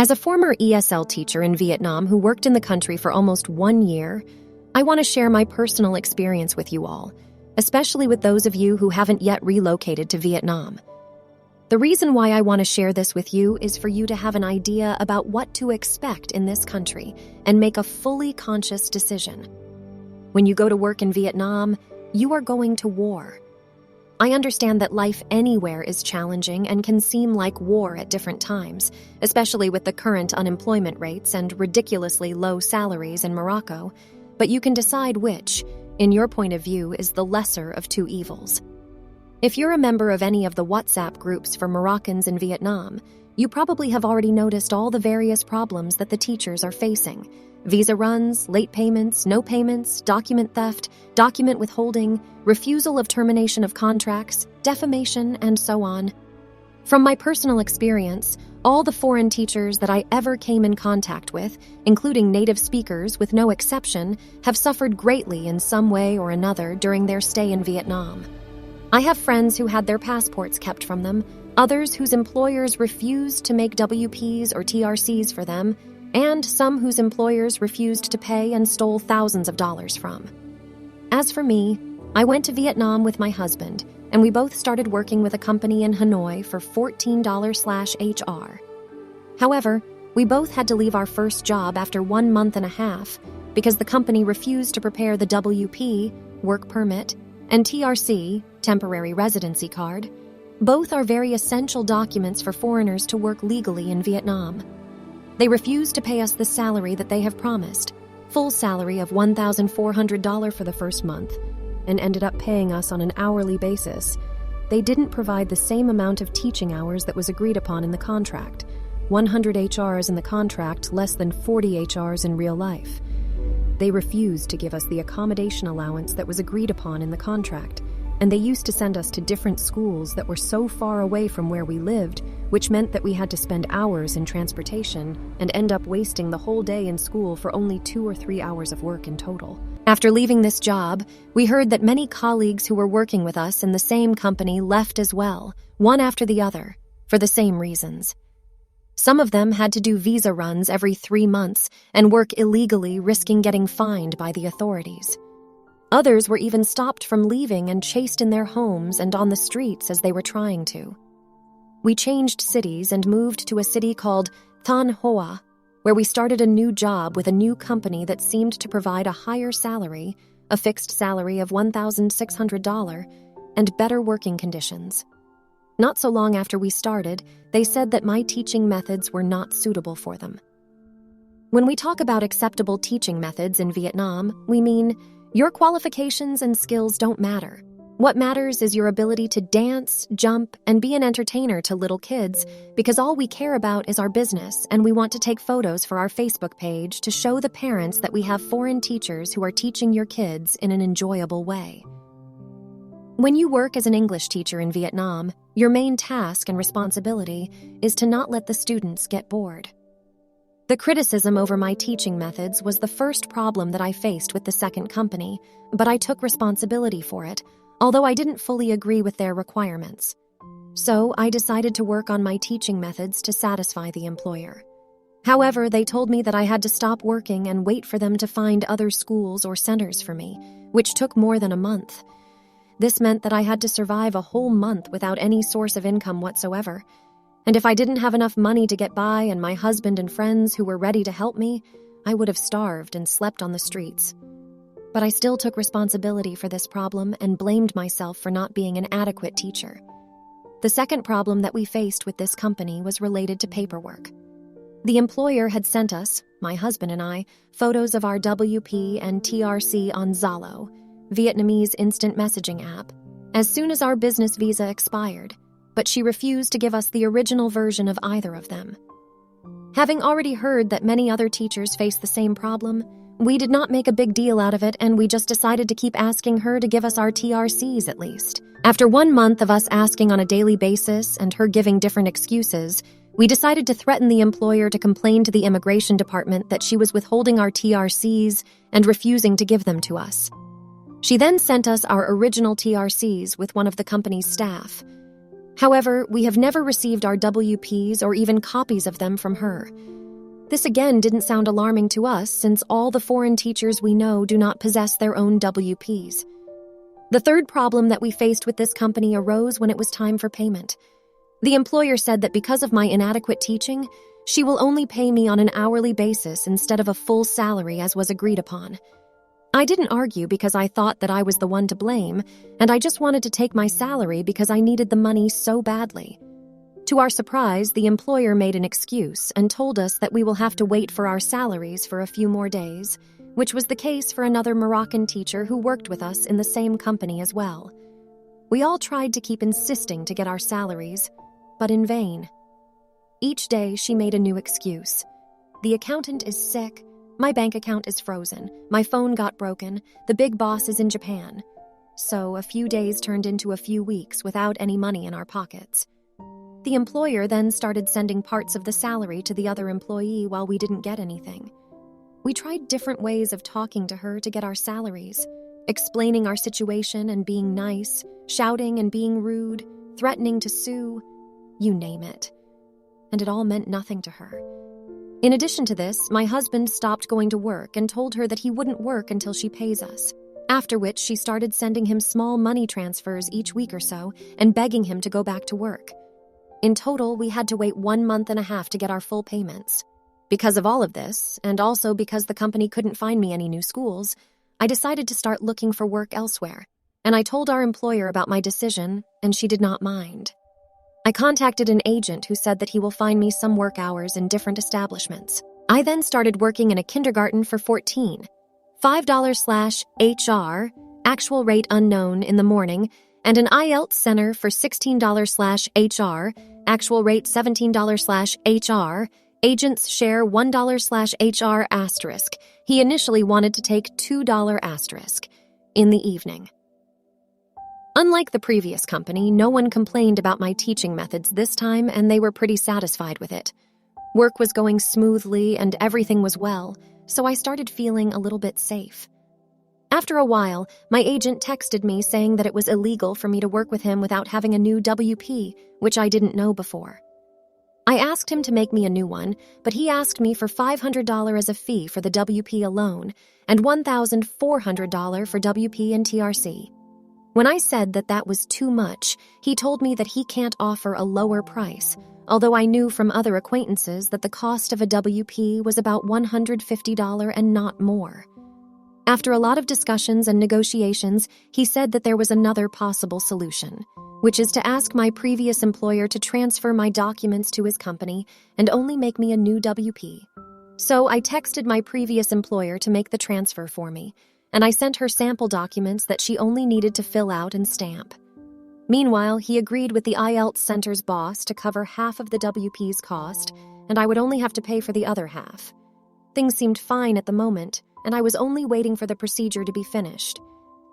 As a former ESL teacher in Vietnam who worked in the country for almost 1 year, I want to share my personal experience with you all, especially with those of you who haven't yet relocated to Vietnam. The reason why I want to share this with you is for you to have an idea about what to expect in this country and make a fully conscious decision. When you go to work in Vietnam, you are going to war. I understand that life anywhere is challenging and can seem like war at different times, especially with the current unemployment rates and ridiculously low salaries in Morocco, but you can decide which, in your point of view, is the lesser of two evils. If you're a member of any of the WhatsApp groups for Moroccans in Vietnam, you probably have already noticed all the various problems that the teachers are facing: visa runs, late payments, no payments, document theft, document withholding, refusal of termination of contracts, defamation, and so on. From my personal experience, all the foreign teachers that I ever came in contact with, including native speakers with no exception, have suffered greatly in some way or another during their stay in Vietnam. I have friends who had their passports kept from them, others whose employers refused to make WPs or TRCs for them, and some whose employers refused to pay and stole thousands of dollars from. As for me, I went to Vietnam with my husband, and we both started working with a company in Hanoi for $14/HR. However, we both had to leave our first job after 1 month and a half because the company refused to prepare the WP, work permit, and TRC, temporary residency card. Both are very essential documents for foreigners to work legally in Vietnam. They refused to pay us the salary that they have promised, full salary of $1,400 for the first month, and ended up paying us on an hourly basis. They didn't provide the same amount of teaching hours that was agreed upon in the contract, 100 HRs in the contract, less than 40 HRs in real life. They refused to give us the accommodation allowance that was agreed upon in the contract, and they used to send us to different schools that were so far away from where we lived, which meant that we had to spend hours in transportation and end up wasting the whole day in school for only 2 or 3 hours of work in total. After leaving this job, we heard that many colleagues who were working with us in the same company left as well, one after the other, for the same reasons. Some of them had to do visa runs every 3 months and work illegally, risking getting fined by the authorities. Others were even stopped from leaving and chased in their homes and on the streets as they were trying to. We changed cities and moved to a city called Thanh Hoa, where we started a new job with a new company that seemed to provide a higher salary, a fixed salary of $1,600, and better working conditions. Not so long after we started, they said that my teaching methods were not suitable for them. When we talk about acceptable teaching methods in Vietnam, we mean your qualifications and skills don't matter. What matters is your ability to dance, jump, and be an entertainer to little kids, because all we care about is our business, and we want to take photos for our Facebook page to show the parents that we have foreign teachers who are teaching your kids in an enjoyable way. When you work as an English teacher in Vietnam, your main task and responsibility is to not let the students get bored. The criticism over my teaching methods was the first problem that I faced with the second company, but I took responsibility for it, although I didn't fully agree with their requirements. So I decided to work on my teaching methods to satisfy the employer. However, they told me that I had to stop working and wait for them to find other schools or centers for me, which took more than a month. This meant that I had to survive a whole month without any source of income whatsoever. And if I didn't have enough money to get by and my husband and friends who were ready to help me, I would have starved and slept on the streets. But I still took responsibility for this problem and blamed myself for not being an adequate teacher. The second problem that we faced with this company was related to paperwork. The employer had sent us, my husband and I, photos of our WP and TRC on Zalo, Vietnamese instant messaging app, as soon as our business visa expired, but she refused to give us the original version of either of them. Having already heard that many other teachers face the same problem, we did not make a big deal out of it, and we just decided to keep asking her to give us our TRCs at least. After 1 month of us asking on a daily basis and her giving different excuses, we decided to threaten the employer to complain to the immigration department that she was withholding our TRCs and refusing to give them to us. She then sent us our original TRCs with one of the company's staff. However, we have never received our WPs or even copies of them from her. This again didn't sound alarming to us since all the foreign teachers we know do not possess their own WPs. The third problem that we faced with this company arose when it was time for payment. The employer said that because of my inadequate teaching, she will only pay me on an hourly basis instead of a full salary as was agreed upon. I didn't argue because I thought that I was the one to blame, and I just wanted to take my salary because I needed the money so badly. To our surprise, the employer made an excuse and told us that we will have to wait for our salaries for a few more days, which was the case for another Moroccan teacher who worked with us in the same company as well. We all tried to keep insisting to get our salaries, but in vain. Each day she made a new excuse. The accountant is sick, my bank account is frozen, my phone got broken, the big boss is in Japan. So a few days turned into a few weeks without any money in our pockets. The employer then started sending parts of the salary to the other employee while we didn't get anything. We tried different ways of talking to her to get our salaries, explaining our situation and being nice, shouting and being rude, threatening to sue, you name it. And it all meant nothing to her. In addition to this, my husband stopped going to work and told her that he wouldn't work until she pays us, after which she started sending him small money transfers each week or so and begging him to go back to work. In total, we had to wait 1.5 months to get our full payments. Because of all of this, and also because the company couldn't find me any new schools, I decided to start looking for work elsewhere, and I told our employer about my decision, and she did not mind. I contacted an agent who said that he will find me some work hours in different establishments. I then started working in a kindergarten for $14, $5/HR, actual rate unknown in the morning, and an IELTS center for $16/HR, actual rate $17/HR, agent's share $1/HR asterisk. He initially wanted to take $2 asterisk in the evening. Unlike the previous company, no one complained about my teaching methods this time, and they were pretty satisfied with it. Work was going smoothly and everything was well, so I started feeling a little bit safe. After a while, my agent texted me saying that it was illegal for me to work with him without having a new WP, which I didn't know before. I asked him to make me a new one, but he asked me for $500 as a fee for the WP alone and $1,400 for WP and TRC. When I said that that was too much, he told me that he can't offer a lower price, although I knew from other acquaintances that the cost of a WP was about $150 and not more. After a lot of discussions and negotiations, he said that there was another possible solution, which is to ask my previous employer to transfer my documents to his company and only make me a new WP. So I texted my previous employer to make the transfer for me, and I sent her sample documents that she only needed to fill out and stamp. Meanwhile, he agreed with the IELTS Center's boss to cover half of the WP's cost, and I would only have to pay for the other half. Things seemed fine at the moment, and I was only waiting for the procedure to be finished.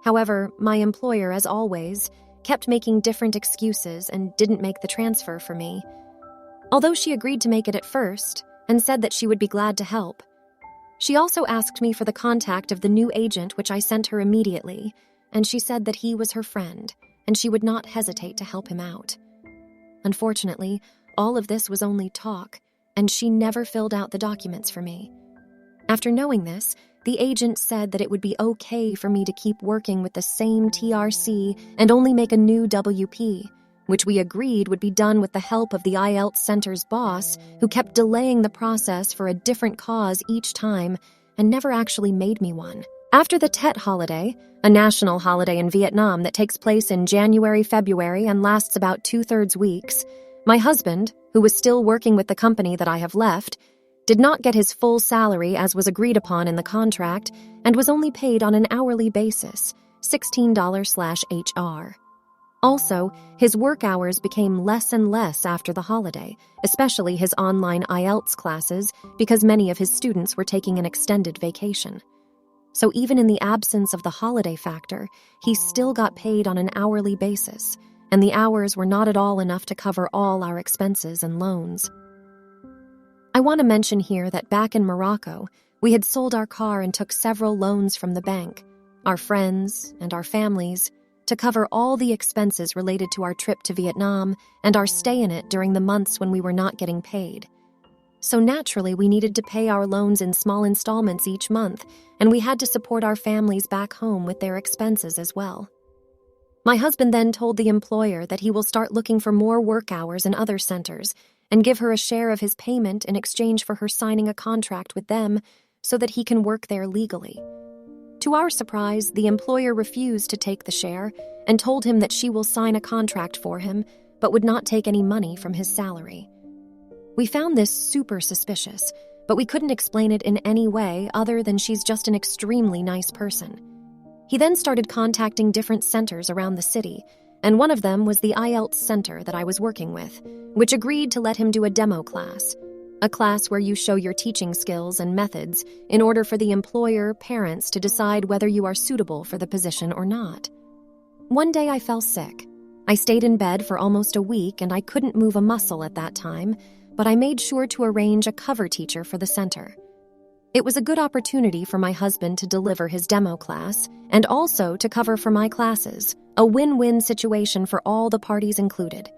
However, my employer, as always, kept making different excuses and didn't make the transfer for me. Although she agreed to make it at first, and said that she would be glad to help. She also asked me for the contact of the new agent, which I sent her immediately, and she said that he was her friend, and she would not hesitate to help him out. Unfortunately, all of this was only talk, and she never filled out the documents for me. After knowing this, the agent said that it would be okay for me to keep working with the same TRC and only make a new WP, which we agreed would be done with the help of the IELTS Center's boss, who kept delaying the process for a different cause each time and never actually made me one. After the Tet holiday, a national holiday in Vietnam that takes place in January-February and lasts about 2/3 weeks, my husband, who was still working with the company that I have left, did not get his full salary as was agreed upon in the contract and was only paid on an hourly basis, $16/HR. Also, his work hours became less and less after the holiday, especially his online IELTS classes, because many of his students were taking an extended vacation. So even in the absence of the holiday factor, he still got paid on an hourly basis, and the hours were not at all enough to cover all our expenses and loans. I want to mention here that back in Morocco, we had sold our car and took several loans from the bank, our friends, and our families, to cover all the expenses related to our trip to Vietnam and our stay in it during the months when we were not getting paid. so naturally we needed to pay our loans in small installments each month, and we had to support our families back home with their expenses as well. My husband then told the employer that he will start looking for more work hours in other centers and give her a share of his payment in exchange for her signing a contract with them so that he can work there legally. To our surprise, the employer refused to take the share and told him that she will sign a contract for him but would not take any money from his salary. We found this super suspicious, but we couldn't explain it in any way other than she's just an extremely nice person. He then started contacting different centers around the city, and one of them was the IELTS center that I was working with, which agreed to let him do a demo class, a class where you show your teaching skills and methods in order for the employer, parents to decide whether you are suitable for the position or not. One day I fell sick. I stayed in bed for almost a week and I couldn't move a muscle at that time, but I made sure to arrange a cover teacher for the center. It was a good opportunity for my husband to deliver his demo class and also to cover for my classes, a win-win situation for all the parties included.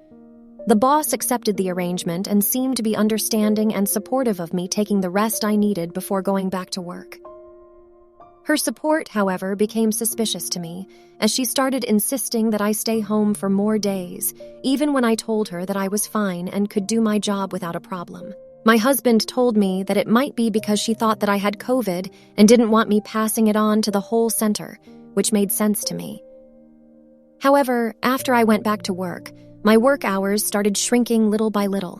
The boss accepted the arrangement and seemed to be understanding and supportive of me taking the rest I needed before going back to work. Her support, however, became suspicious to me as she started insisting that I stay home for more days, even when I told her that I was fine and could do my job without a problem. My husband told me that it might be because she thought that I had COVID and didn't want me passing it on to the whole center, which made sense to me. However, after I went back to work, my work hours started shrinking little by little.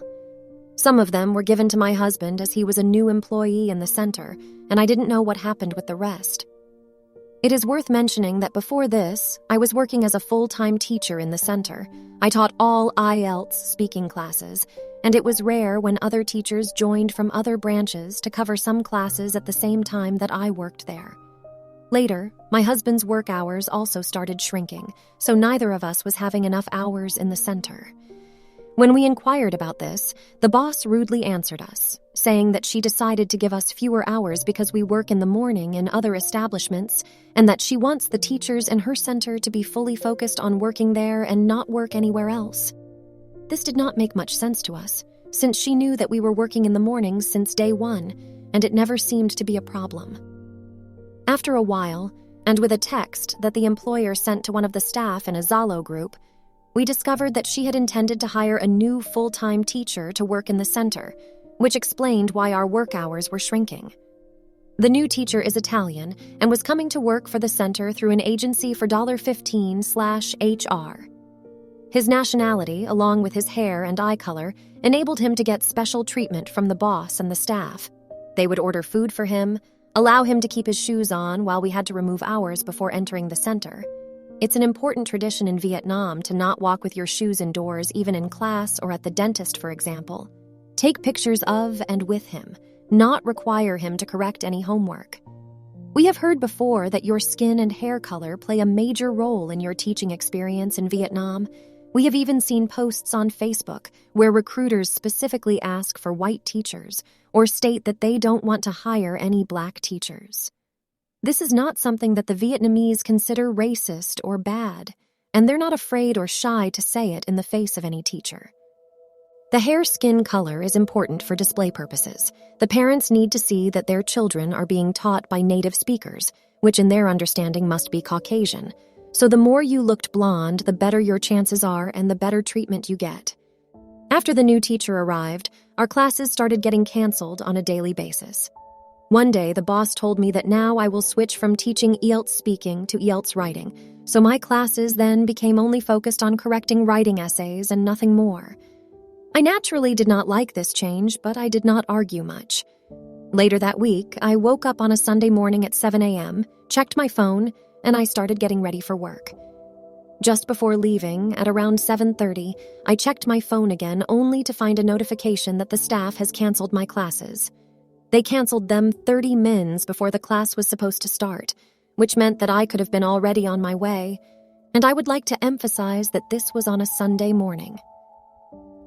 Some of them were given to my husband as he was a new employee in the center, and I didn't know what happened with the rest. It is worth mentioning that before this, I was working as a full-time teacher in the center. I taught all IELTS speaking classes, and it was rare when other teachers joined from other branches to cover some classes at the same time that I worked there. Later, my husband's work hours also started shrinking, so neither of us was having enough hours in the center. When we inquired about this, the boss rudely answered us, saying that she decided to give us fewer hours because we work in the morning in other establishments, and that she wants the teachers in her center to be fully focused on working there and not work anywhere else. This did not make much sense to us, since she knew that we were working in the mornings since day one, and it never seemed to be a problem. After a while, and with a text that the employer sent to one of the staff in a Zalo group, we discovered that she had intended to hire a new full-time teacher to work in the center, which explained why our work hours were shrinking. The new teacher is Italian and was coming to work for the center through an agency for $15/HR. His nationality, along with his hair and eye color, enabled him to get special treatment from the boss and the staff. They would order food for him, allow him to keep his shoes on while we had to remove ours before entering the center. It's an important tradition in Vietnam to not walk with your shoes indoors even in class or at the dentist, for example. Take pictures of and with him, not require him to correct any homework. We have heard before that your skin and hair color play a major role in your teaching experience in Vietnam. We have even seen posts on Facebook where recruiters specifically ask for white teachers or state that they don't want to hire any black teachers. This is not something that the Vietnamese consider racist or bad, and they're not afraid or shy to say it in the face of any teacher. The hair-skin color is important for display purposes. The parents need to see that their children are being taught by native speakers, which in their understanding must be Caucasian. So the more you looked blonde, the better your chances are and the better treatment you get. After the new teacher arrived, our classes started getting canceled on a daily basis. One day, the boss told me that now I will switch from teaching IELTS speaking to IELTS writing, so my classes then became only focused on correcting writing essays and nothing more. I naturally did not like this change, but I did not argue much. Later that week, I woke up on a Sunday morning at 7 a.m., checked my phone, and I started getting ready for work. Just before leaving, at around 7:30, I checked my phone again only to find a notification that the staff has canceled my classes. They canceled them 30 minutes before the class was supposed to start, which meant that I could have been already on my way, and I would like to emphasize that this was on a Sunday morning.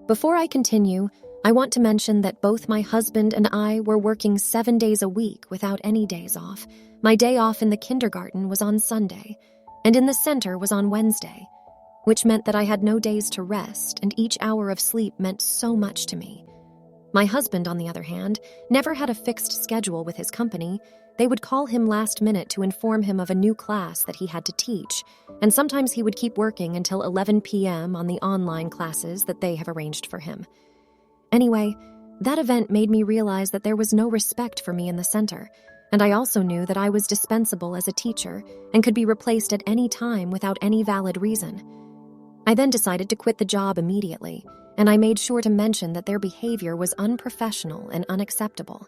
Before I continue, I want to mention that both my husband and I were working 7 days a week without any days off. My day off in the kindergarten was on Sunday, and in the center was on Wednesday, which meant that I had no days to rest, and each hour of sleep meant so much to me. My husband, on the other hand, never had a fixed schedule with his company. They would call him last minute to inform him of a new class that he had to teach, and sometimes he would keep working until 11 p.m. on the online classes that they have arranged for him. Anyway, that event made me realize that there was no respect for me in the center, and I also knew that I was dispensable as a teacher and could be replaced at any time without any valid reason. I then decided to quit the job immediately, and I made sure to mention that their behavior was unprofessional and unacceptable.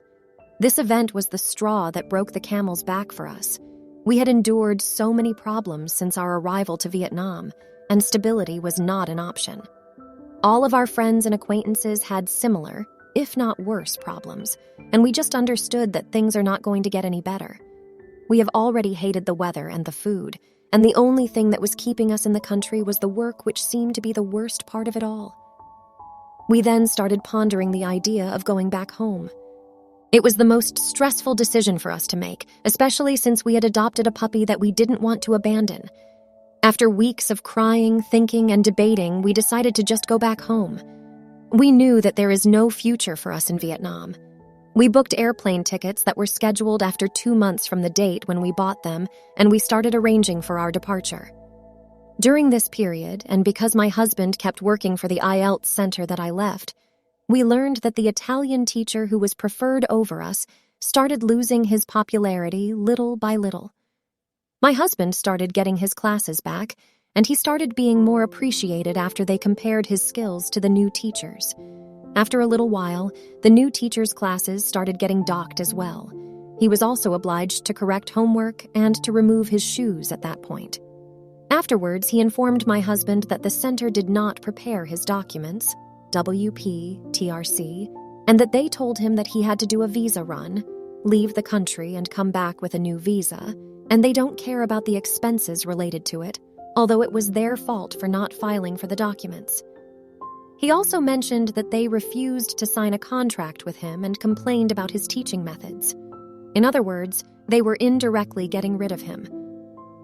This event was the straw that broke the camel's back for us. We had endured so many problems since our arrival to Vietnam, and stability was not an option. All of our friends and acquaintances had similar, if not worse, problems, and we just understood that things are not going to get any better. We have already hated the weather and the food, and the only thing that was keeping us in the country was the work, which seemed to be the worst part of it all. We then started pondering the idea of going back home. It was the most stressful decision for us to make, especially since we had adopted a puppy that we didn't want to abandon. After weeks of crying, thinking, and debating, we decided to just go back home. We knew that there is no future for us in Vietnam. We booked airplane tickets that were scheduled after 2 months from the date when we bought them, and we started arranging for our departure. During this period, and because my husband kept working for the IELTS center that I left, we learned that the Italian teacher who was preferred over us started losing his popularity little by little. My husband started getting his classes back, and he started being more appreciated after they compared his skills to the new teachers. After a little while, the new teacher's classes started getting docked as well. He was also obliged to correct homework and to remove his shoes at that point. Afterwards, he informed my husband that the center did not prepare his documents, WP, TRC, and that they told him that he had to do a visa run, leave the country and come back with a new visa, and they don't care about the expenses related to it, although it was their fault for not filing for the documents. He also mentioned that they refused to sign a contract with him and complained about his teaching methods. In other words, they were indirectly getting rid of him.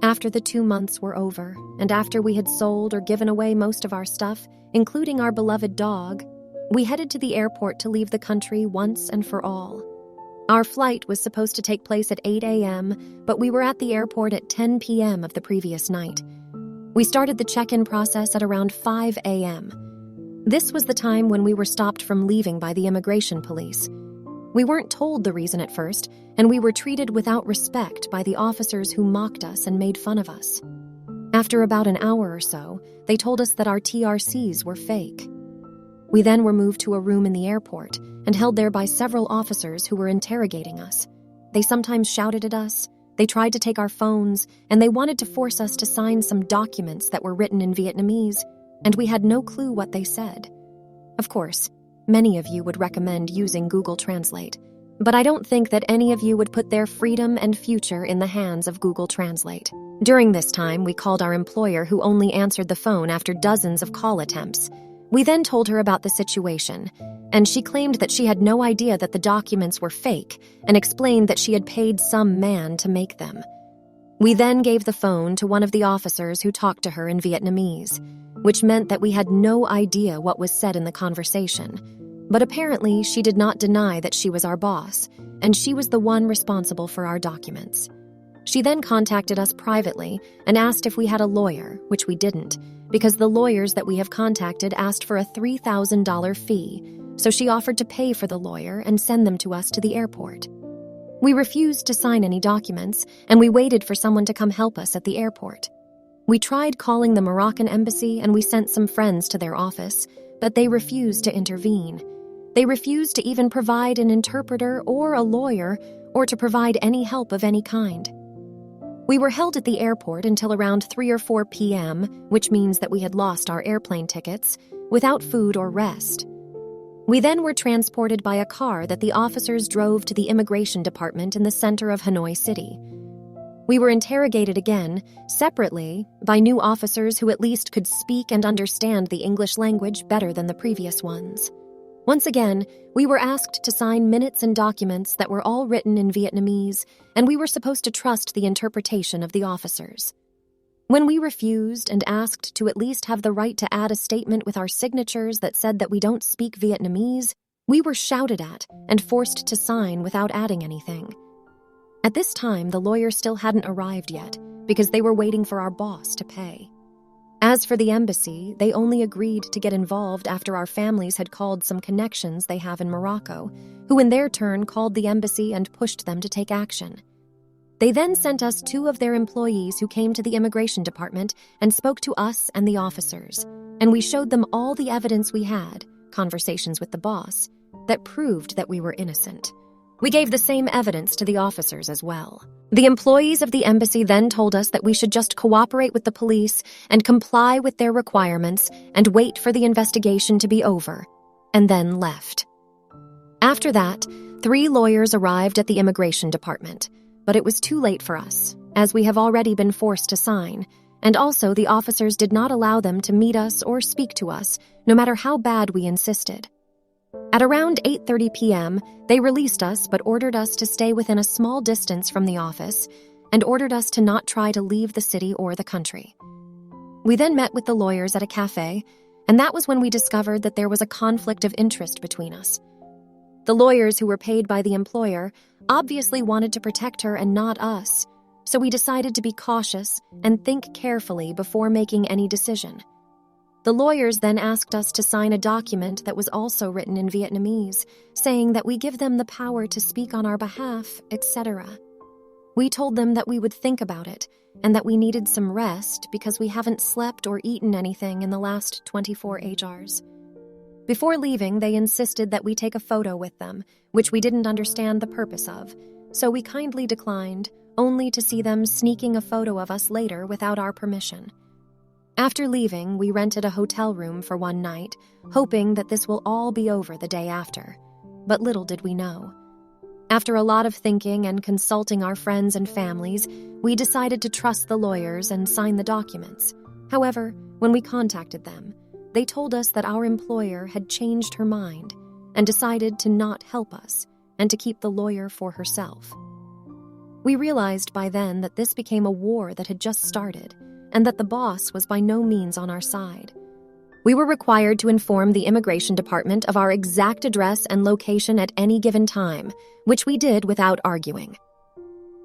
After the 2 months were over, and after we had sold or given away most of our stuff, including our beloved dog, we headed to the airport to leave the country once and for all. Our flight was supposed to take place at 8 a.m., but we were at the airport at 10 p.m. of the previous night. We started the check-in process at around 5 a.m. This was the time when we were stopped from leaving by the immigration police. We weren't told the reason at first, and we were treated without respect by the officers who mocked us and made fun of us. After about an hour or so, they told us that our TRCs were fake. We then were moved to a room in the airport and held there by several officers who were interrogating us. They sometimes shouted at us, they tried to take our phones, and they wanted to force us to sign some documents that were written in Vietnamese, and we had no clue what they said. Of course, many of you would recommend using Google Translate, but I don't think that any of you would put their freedom and future in the hands of Google Translate. During this time, we called our employer, who only answered the phone after dozens of call attempts. We then told her about the situation, and she claimed that she had no idea that the documents were fake and explained that she had paid some man to make them. We then gave the phone to one of the officers who talked to her in Vietnamese, which meant that we had no idea what was said in the conversation. But apparently, she did not deny that she was our boss, and she was the one responsible for our documents. She then contacted us privately and asked if we had a lawyer, which we didn't, because the lawyers that we have contacted asked for a $3,000 fee, so she offered to pay for the lawyer and send them to us to the airport. We refused to sign any documents, and we waited for someone to come help us at the airport. We tried calling the Moroccan embassy, and we sent some friends to their office, but they refused to intervene. They refused to even provide an interpreter or a lawyer, or to provide any help of any kind. We were held at the airport until around 3 or 4 p.m., which means that we had lost our airplane tickets, without food or rest. We then were transported by a car that the officers drove to the immigration department in the center of Hanoi City. We were interrogated again, separately, by new officers who at least could speak and understand the English language better than the previous ones. Once again, we were asked to sign minutes and documents that were all written in Vietnamese, and we were supposed to trust the interpretation of the officers. When we refused and asked to at least have the right to add a statement with our signatures that said that we don't speak Vietnamese, We were shouted at and forced to sign without adding anything. At this time, the lawyers still hadn't arrived yet because they were waiting for our boss to pay. As for the embassy, they only agreed to get involved after our families had called some connections they have in Morocco, who in their turn called the embassy and pushed them to take action. They then sent us 2 of their employees who came to the immigration department and spoke to us and the officers, and we showed them all the evidence we had, conversations with the boss, that proved that we were innocent. We gave the same evidence to the officers as well. The employees of the embassy then told us that we should just cooperate with the police and comply with their requirements and wait for the investigation to be over, and then left. After that, 3 lawyers arrived at the immigration department, but it was too late for us, as we have already been forced to sign, and also the officers did not allow them to meet us or speak to us, no matter how bad we insisted. At around 8:30 p.m., they released us but ordered us to stay within a small distance from the office and ordered us to not try to leave the city or the country. We then met with the lawyers at a cafe, and that was when we discovered that there was a conflict of interest between us. The lawyers who were paid by the employer obviously wanted to protect her and not us, so we decided to be cautious and think carefully before making any decision. The lawyers then asked us to sign a document that was also written in Vietnamese, saying that we give them the power to speak on our behalf, etc. We told them that we would think about it and that we needed some rest because we haven't slept or eaten anything in the last 24 hours. Before leaving, they insisted that we take a photo with them, which we didn't understand the purpose of, so we kindly declined, only to see them sneaking a photo of us later without our permission. After leaving, we rented a hotel room for one night, hoping that this will all be over the day after. But little did we know. After a lot of thinking and consulting our friends and families, we decided to trust the lawyers and sign the documents. However, when we contacted them, they told us that our employer had changed her mind and decided to not help us and to keep the lawyer for herself. We realized by then that this became a war that had just started, and that the boss was by no means on our side. We were required to inform the immigration department of our exact address and location at any given time, which we did without arguing.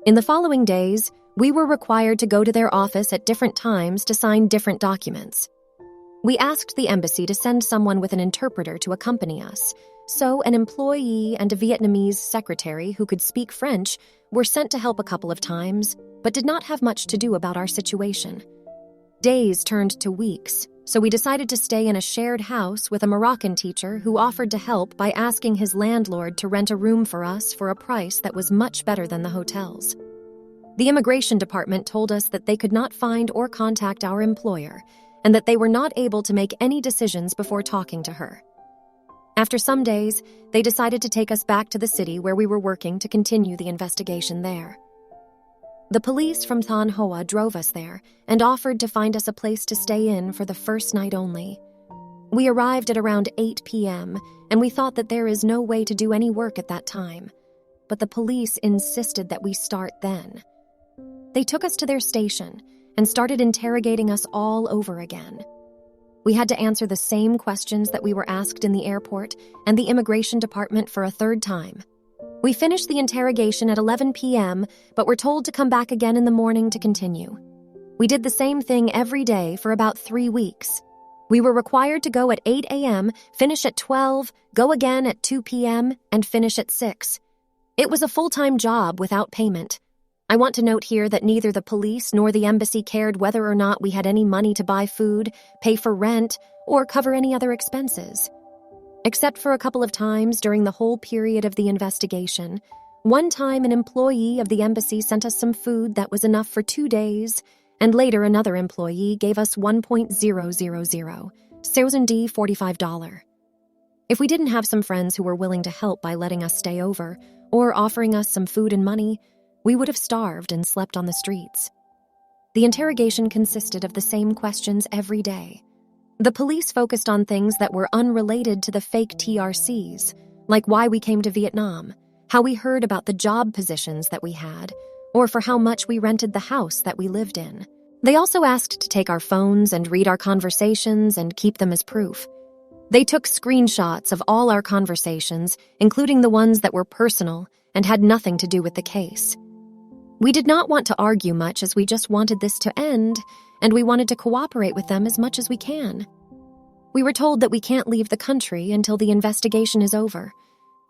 In the following days, we were required to go to their office at different times to sign different documents. We asked the embassy to send someone with an interpreter to accompany us, so an employee and a Vietnamese secretary who could speak French were sent to help a couple of times, but did not have much to do about our situation. Days turned to weeks, so we decided to stay in a shared house with a Moroccan teacher who offered to help by asking his landlord to rent a room for us for a price that was much better than the hotels. The immigration department told us that they could not find or contact our employer, and that they were not able to make any decisions before talking to her. After some days, they decided to take us back to the city where we were working to continue the investigation there. The police from Thanh Hoa drove us there and offered to find us a place to stay in for the first night only. We arrived at around 8 p.m., and we thought that there is no way to do any work at that time, but the police insisted that we start then. They took us to their station and started interrogating us all over again. We had to answer the same questions that we were asked in the airport and the immigration department for a third time. We finished the interrogation at 11 p.m., but were told to come back again in the morning to continue. We did the same thing every day for about 3 weeks. We were required to go at 8 a.m., finish at 12, go again at 2 p.m., and finish at 6. It was a full-time job without payment. I want to note here that neither the police nor the embassy cared whether or not we had any money to buy food, pay for rent, or cover any other expenses. Except for a couple of times during the whole period of the investigation, one time an employee of the embassy sent us some food that was enough for 2 days, and later another employee gave us $1.000, $45. If we didn't have some friends who were willing to help by letting us stay over, or offering us some food and money, we would have starved and slept on the streets. The interrogation consisted of the same questions every day. The police focused on things that were unrelated to the fake TRCs, like why we came to Vietnam, how we heard about the job positions that we had, or for how much we rented the house that we lived in. They also asked to take our phones and read our conversations and keep them as proof. They took screenshots of all our conversations, including the ones that were personal and had nothing to do with the case. We did not want to argue much as we just wanted this to end, and we wanted to cooperate with them as much as we can. We were told that we can't leave the country until the investigation is over,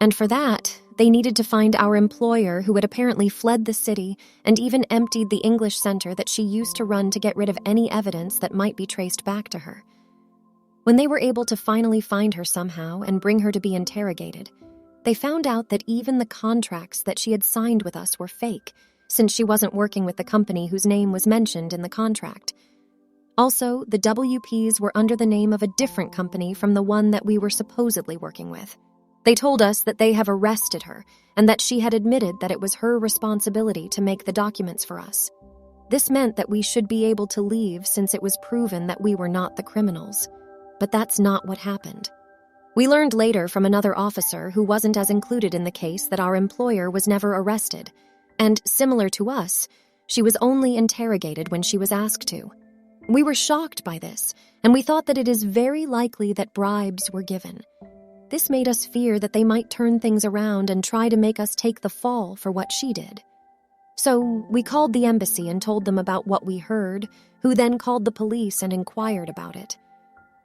and for that, they needed to find our employer who had apparently fled the city and even emptied the English center that she used to run to get rid of any evidence that might be traced back to her. When they were able to finally find her somehow and bring her to be interrogated, they found out that even the contracts that she had signed with us were fake, since she wasn't working with the company whose name was mentioned in the contract. Also, the WPs were under the name of a different company from the one that we were supposedly working with. They told us that they have arrested her and that she had admitted that it was her responsibility to make the documents for us. This meant that we should be able to leave since it was proven that we were not the criminals. But that's not what happened. We learned later from another officer who wasn't as included in the case that our employer was never arrested, and similar to us, she was only interrogated when she was asked to. We were shocked by this, and we thought that it is very likely that bribes were given. This made us fear that they might turn things around and try to make us take the fall for what she did. So we called the embassy and told them about what we heard, who then called the police and inquired about it.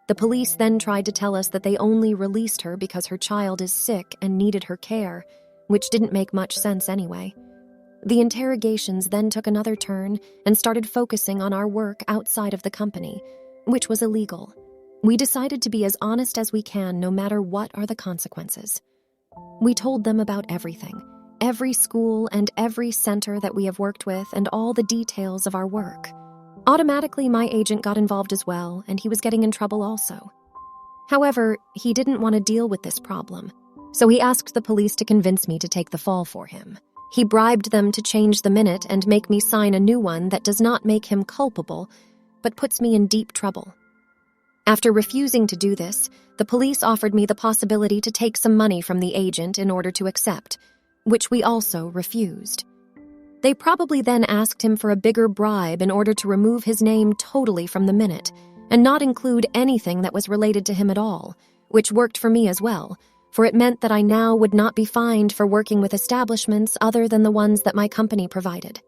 The police then tried to tell us that they only released her because her child is sick and needed her care, which didn't make much sense anyway. The interrogations then took another turn and started focusing on our work outside of the company, which was illegal. We decided to be as honest as we can no matter what are the consequences. We told them about everything, every school and every center that we have worked with and all the details of our work. Automatically, my agent got involved as well, and he was getting in trouble also. However, he didn't want to deal with this problem, so he asked the police to convince me to take the fall for him. He bribed them to change the minute and make me sign a new one that does not make him culpable, but puts me in deep trouble. After refusing to do this, the police offered me the possibility to take some money from the agent in order to accept, which we also refused. They probably then asked him for a bigger bribe in order to remove his name totally from the minute and not include anything that was related to him at all, which worked for me as well, for it meant that I now would not be fined for working with establishments other than the ones that my company provided.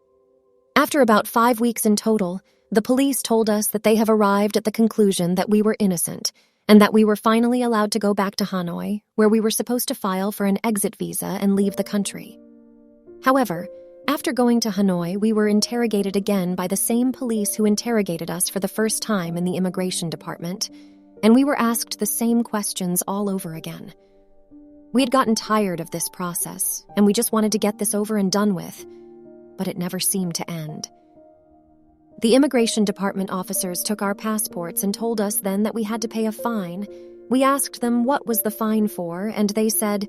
After about 5 weeks in total, the police told us that they have arrived at the conclusion that we were innocent and that we were finally allowed to go back to Hanoi, where we were supposed to file for an exit visa and leave the country. However, after going to Hanoi, we were interrogated again by the same police who interrogated us for the first time in the immigration department, and we were asked the same questions all over again. We had gotten tired of this process, and we just wanted to get this over and done with, but it never seemed to end. The immigration department officers took our passports and told us then that we had to pay a fine. We asked them what was the fine for, and they said,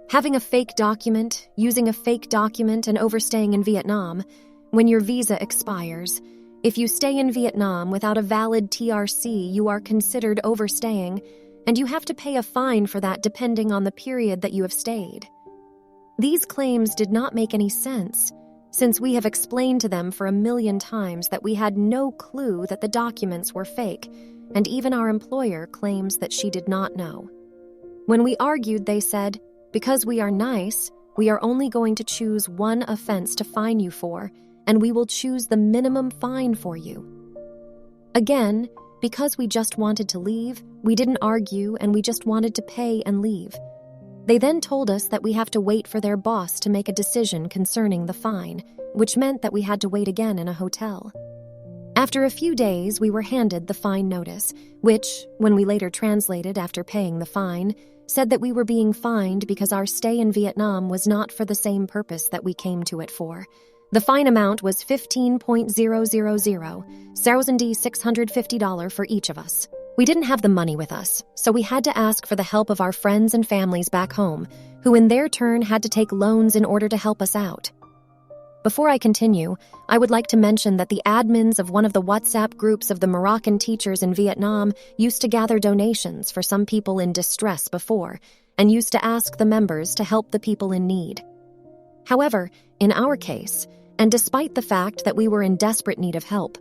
having a fake document, using a fake document, and overstaying in Vietnam. When your visa expires, if you stay in Vietnam without a valid TRC, you are considered overstaying, and you have to pay a fine for that depending on the period that you have stayed. These claims did not make any sense, since we have explained to them for 1,000,000 times that we had no clue that the documents were fake, and even our employer claims that she did not know. When we argued, they said, because we are nice, we are only going to choose one offense to fine you for, and we will choose the minimum fine for you. Again, because we just wanted to leave, we didn't argue and we just wanted to pay and leave. They then told us that we have to wait for their boss to make a decision concerning the fine, which meant that we had to wait again in a hotel. After a few days, we were handed the fine notice, which, when we later translated after paying the fine, said that we were being fined because our stay in Vietnam was not for the same purpose that we came to it for. The fine amount was $15,000, for each of us. We didn't have the money with us, so we had to ask for the help of our friends and families back home, who in their turn had to take loans in order to help us out. Before I continue, I would like to mention that the admins of one of the WhatsApp groups of the Moroccan teachers in Vietnam used to gather donations for some people in distress before, and used to ask the members to help the people in need. However, in our case, and despite the fact that we were in desperate need of help,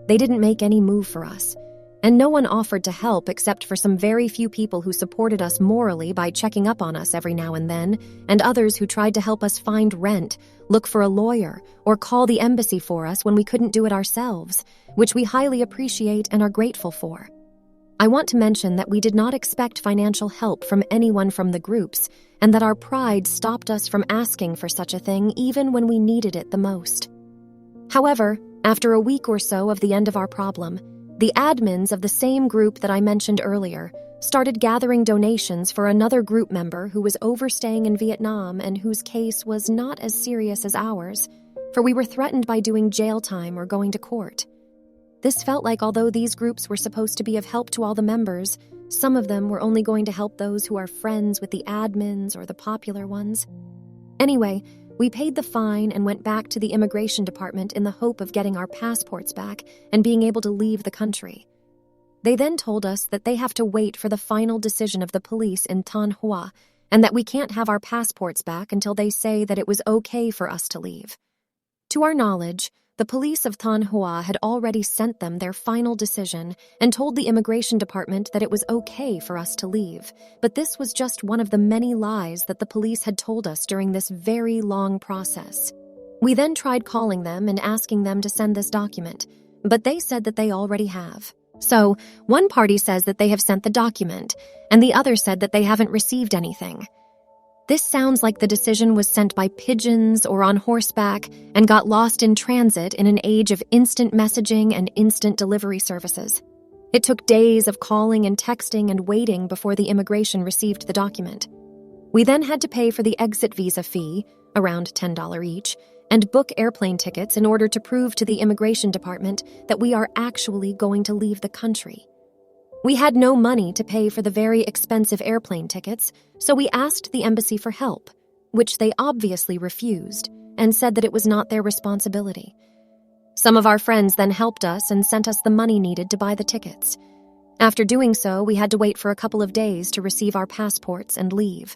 they didn't make any move for us. and no one offered to help except for some very few people who supported us morally by checking up on us every now and then, and others who tried to help us find rent, look for a lawyer, or call the embassy for us when we couldn't do it ourselves, which we highly appreciate and are grateful for. I want to mention that we did not expect financial help from anyone from the groups, and that our pride stopped us from asking for such a thing even when we needed it the most. However, after a week or so of the end of our problem, the admins of the same group that I mentioned earlier started gathering donations for another group member who was overstaying in Vietnam and whose case was not as serious as ours, for we were threatened by doing jail time or going to court. This felt like although these groups were supposed to be of help to all the members, some of them were only going to help those who are friends with the admins or the popular ones. Anyway, we paid the fine and went back to the immigration department in the hope of getting our passports back and being able to leave the country. They then told us that they have to wait for the final decision of the police in Thanh Hoa and that we can't have our passports back until they say that it was okay for us to leave. To our knowledge, the police of Thanh Hoa had already sent them their final decision and told the immigration department that it was okay for us to leave, but this was just one of the many lies that the police had told us during this very long process. We then tried calling them and asking them to send this document, but they said that they already have. So, one party says that they have sent the document, and the other said that they haven't received anything. This sounds like the decision was sent by pigeons or on horseback and got lost in transit in an age of instant messaging and instant delivery services. It took days of calling and texting and waiting before the immigration received the document. We then had to pay for the exit visa fee, around $10 each, and book airplane tickets in order to prove to the immigration department that we are actually going to leave the country. We had no money to pay for the very expensive airplane tickets, so we asked the embassy for help, which they obviously refused and said that it was not their responsibility. Some of our friends then helped us and sent us the money needed to buy the tickets. After doing so, we had to wait for a couple of days to receive our passports and leave.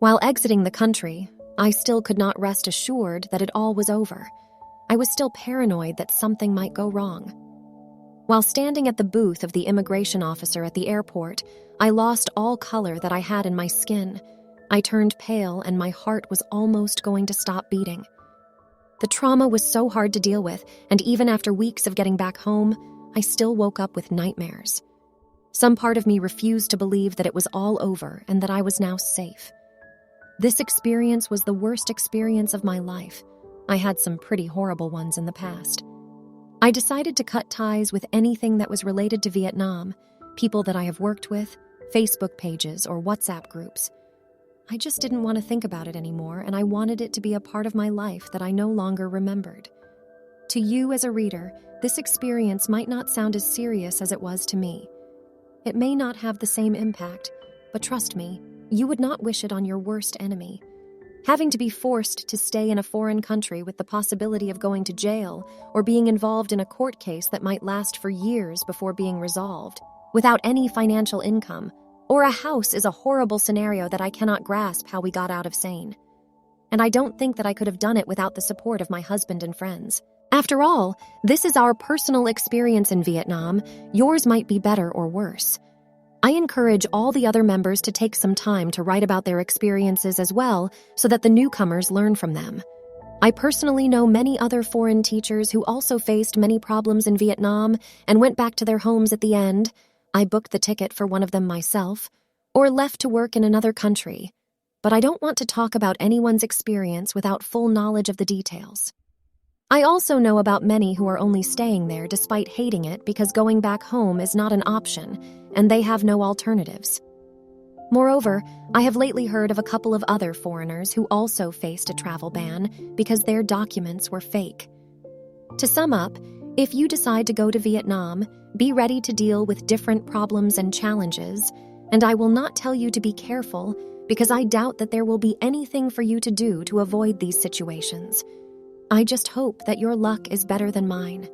While exiting the country, I still could not rest assured that it all was over. I was still paranoid that something might go wrong. While standing at the booth of the immigration officer at the airport, I lost all color that I had in my skin. I turned pale and my heart was almost going to stop beating. The trauma was so hard to deal with, and even after weeks of getting back home, I still woke up with nightmares. Some part of me refused to believe that it was all over and that I was now safe. This experience was the worst experience of my life. I had some pretty horrible ones in the past. I decided to cut ties with anything that was related to Vietnam, people that I have worked with, Facebook pages, or WhatsApp groups. I just didn't want to think about it anymore, and I wanted it to be a part of my life that I no longer remembered. To you as a reader, this experience might not sound as serious as it was to me. It may not have the same impact, but trust me, you would not wish it on your worst enemy. Having to be forced to stay in a foreign country with the possibility of going to jail or being involved in a court case that might last for years before being resolved, without any financial income, or a house is a horrible scenario that I cannot grasp how we got out of sane. And I don't think that I could have done it without the support of my husband and friends. After all, this is our personal experience in Vietnam. Yours might be better or worse. I encourage all the other members to take some time to write about their experiences as well so that the newcomers learn from them. I personally know many other foreign teachers who also faced many problems in Vietnam and went back to their homes at the end. I booked the ticket for one of them myself, or left to work in another country. But I don't want to talk about anyone's experience without full knowledge of the details. I also know about many who are only staying there despite hating it because going back home is not an option, and they have no alternatives. Moreover, I have lately heard of a couple of other foreigners who also faced a travel ban because their documents were fake. To sum up, if you decide to go to Vietnam, be ready to deal with different problems and challenges, and I will not tell you to be careful because I doubt that there will be anything for you to do to avoid these situations. I just hope that your luck is better than mine.